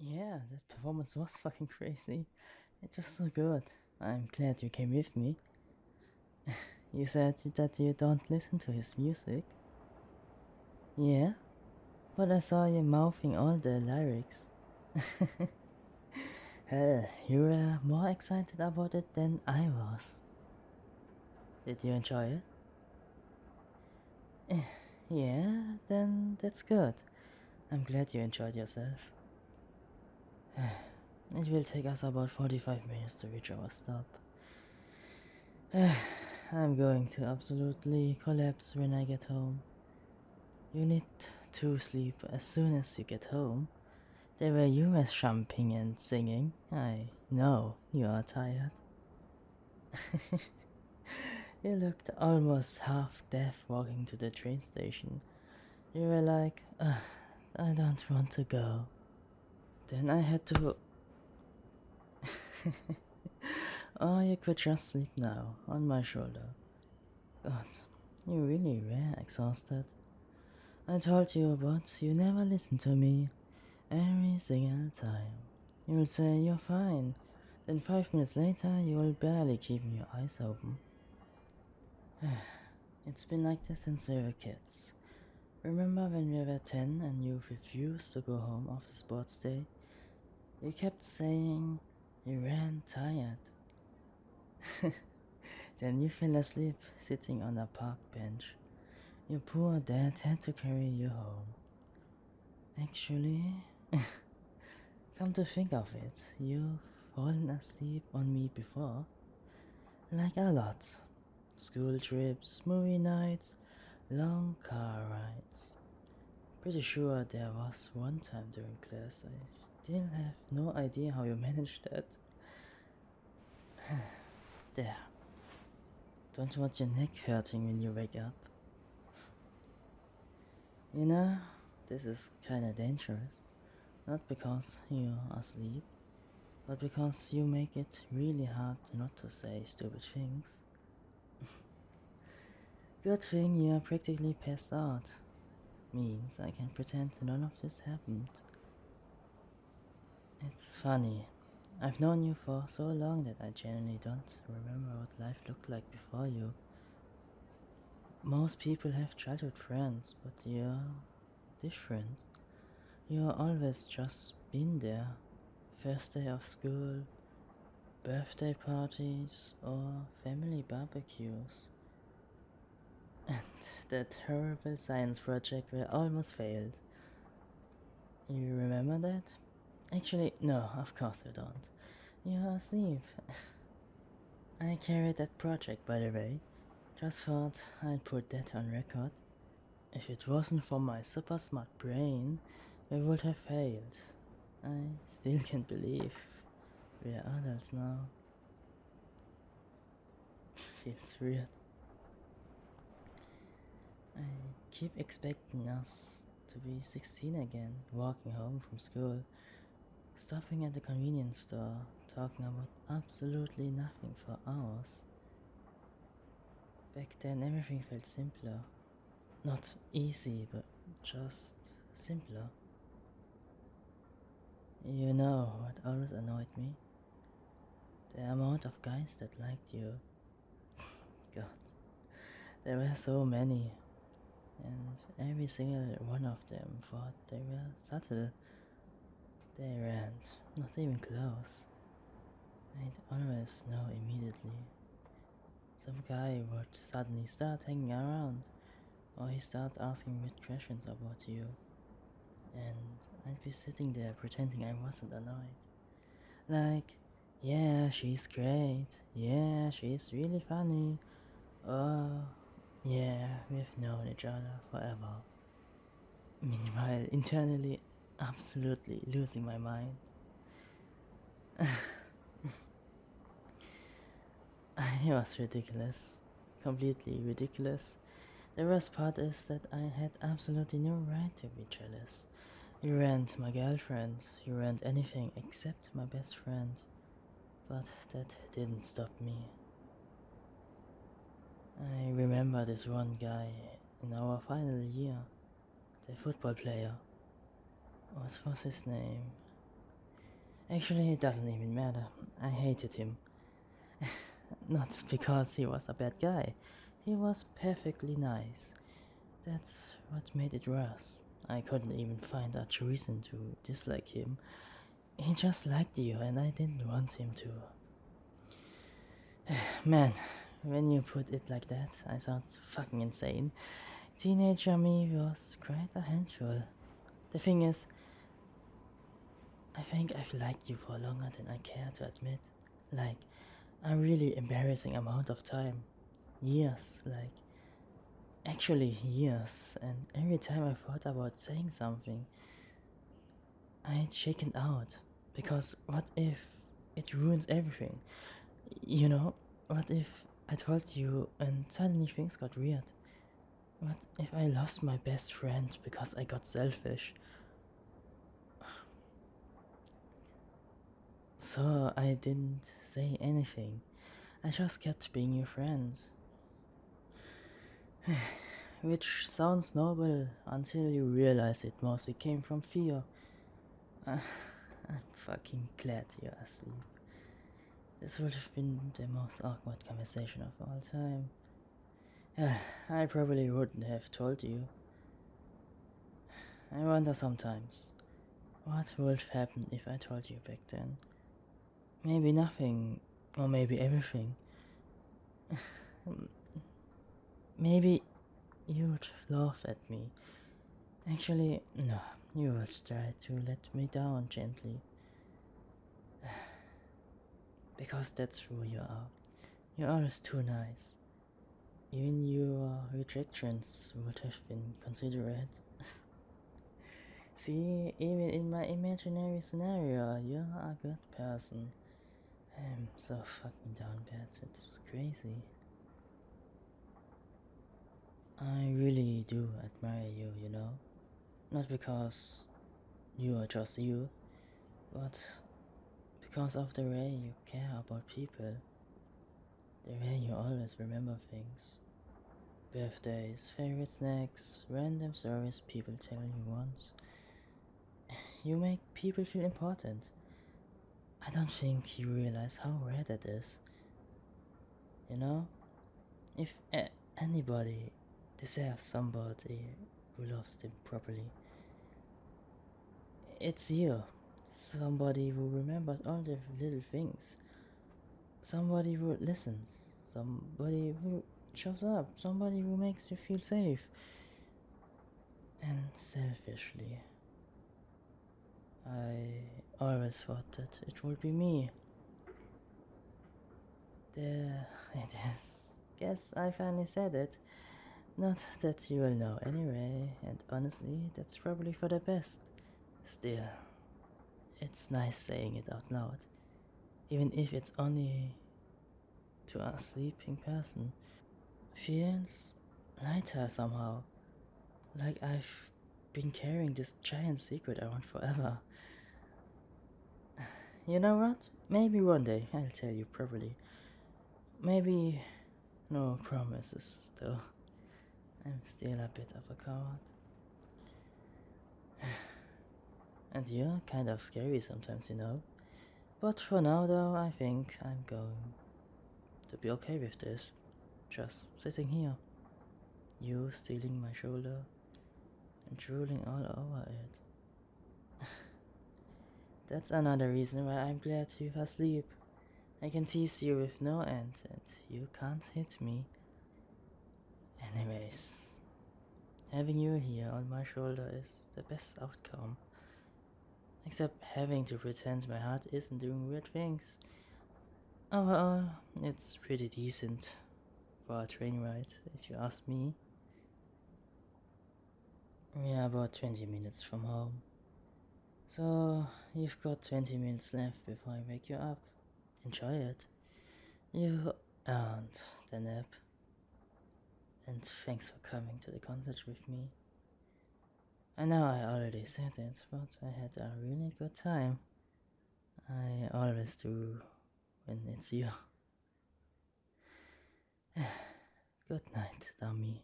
Yeah, that performance was fucking crazy. It was so good. I'm glad you came with me. You said that you don't listen to his music. Yeah, but I saw you mouthing all the lyrics. Hell, you were more excited about it than I was. Did you enjoy it? Yeah, then that's good. I'm glad you enjoyed yourself. It will take us about 45 minutes to reach our stop. I'm going to absolutely collapse when I get home. You need to sleep as soon as you get home. They were US jumping and singing. I know you are tired. You looked almost half deaf walking to the train station. You were like, I don't want to go. Then I had to. Or you could just sleep now, on my shoulder. God, you really were exhausted. I told you, but you never listened to me. Every single time. You'll say you're fine. Then 5 minutes later, you will barely keep your eyes open. It's been like this since we were kids. Remember when we were 10 and you refused to go home after sports day? You kept saying you ran tired. Then you fell asleep sitting on a park bench. Your poor dad had to carry you home. Actually, come to think of it, you've fallen asleep on me before. Like a lot. School trips, movie nights, long car rides. Pretty sure there was one time during class I still have no idea how you managed that. There. Don't want your neck hurting when you wake up. You know, this is kinda dangerous. Not because you're asleep, but because you make it really hard not to say stupid things. Good thing you're practically passed out. Means I can pretend none of this happened. It's funny. I've known you for so long that I genuinely don't remember what life looked like before you. Most people have childhood friends, but you're different. You're always just been there. First day of school, birthday parties, or family barbecues. And that horrible science project where I almost failed. You remember that? Actually, no, of course you don't. You're asleep. I carried that project, by the way. Just thought I'd put that on record. If it wasn't for my super smart brain, we would have failed. I still can't believe we're adults now. Feels weird. I keep expecting us to be 16 again, walking home from school, stopping at the convenience store, talking about absolutely nothing for hours. Back then everything felt simpler. Not easy, but just simpler. You know what always annoyed me? The amount of guys that liked you. God, there were so many, and every single one of them thought they were subtle. They weren't, not even close. I'd always know immediately. Some guy would suddenly start hanging around, or he start asking weird questions about you, and I'd be sitting there pretending I wasn't annoyed. Like, yeah, she's great, yeah, she's really funny, oh, yeah, we've known each other forever. Meanwhile, internally, absolutely losing my mind. It was ridiculous. Completely ridiculous. The worst part is that I had absolutely no right to be jealous. You weren't my girlfriend, you weren't anything except my best friend. But that didn't stop me. I remember this one guy in our final year, the football player. What was his name? Actually, it doesn't even matter. I hated him. Not because he was a bad guy. He was perfectly nice. That's what made it worse. I couldn't even find a reason to dislike him. He just liked you, and I didn't want him to. Man, when you put it like that, I sound fucking insane. Teenager me was quite a handful. The thing is, I think I've liked you for longer than I care to admit. Like, a really embarrassing amount of time. Years, like, actually years. And every time I thought about saying something, I'd chickened out. Because what if it ruins everything? You know, what if I told you and suddenly things got weird? What if I lost my best friend because I got selfish? So I didn't say anything. I just kept being your friend. Which sounds noble until you realize it mostly came from fear. I'm fucking glad you're asleep. This would have been the most awkward conversation of all time. Yeah, I probably wouldn't have told you. I wonder sometimes, what would have happened if I told you back then? Maybe nothing, or maybe everything. Maybe you'd laugh at me. Actually, no, you would try to let me down gently. Because that's who you are. You're always too nice. Even your rejections would have been considerate. See, even in my imaginary scenario, you're a good person. I'm so fucking down bad, it's crazy. I really do admire you, you know? Not because you are just you, but because of the way you care about people. The way you always remember things. Birthdays, favorite snacks, random stories people tell you once. You make people feel important. I don't think you realize how rare that is. You know? If anybody deserves somebody who loves them properly, it's you. Somebody who remembers all the little things. Somebody who listens. Somebody who shows up. Somebody who makes you feel safe. And selfishly, I always thought that it would be me. There it is. Guess I finally said it. Not that you will know anyway, and honestly, that's probably for the best. Still, it's nice saying it out loud, even if it's only to a sleeping person. Feels lighter somehow, like I've been carrying this giant secret around forever. You know what? Maybe one day I'll tell you properly. Maybe no promises, though. I'm still a bit of a coward. And you're kind of scary sometimes, you know. But for now, though, I think I'm going to be okay with this. Just sitting here. You stealing my shoulder and drooling all over it. That's another reason why I'm glad you're asleep. I can tease you with no end, and you can't hit me. Anyways, having you here on my shoulder is the best outcome. Except having to pretend my heart isn't doing weird things. Overall, it's pretty decent for a train ride, if you ask me. We are about 20 minutes from home. So, you've got 20 minutes left before I wake you up. Enjoy it. You earned the nap. And thanks for coming to the concert with me. I know I already said it, but I had a really good time. I always do when it's you. Good night, dummy.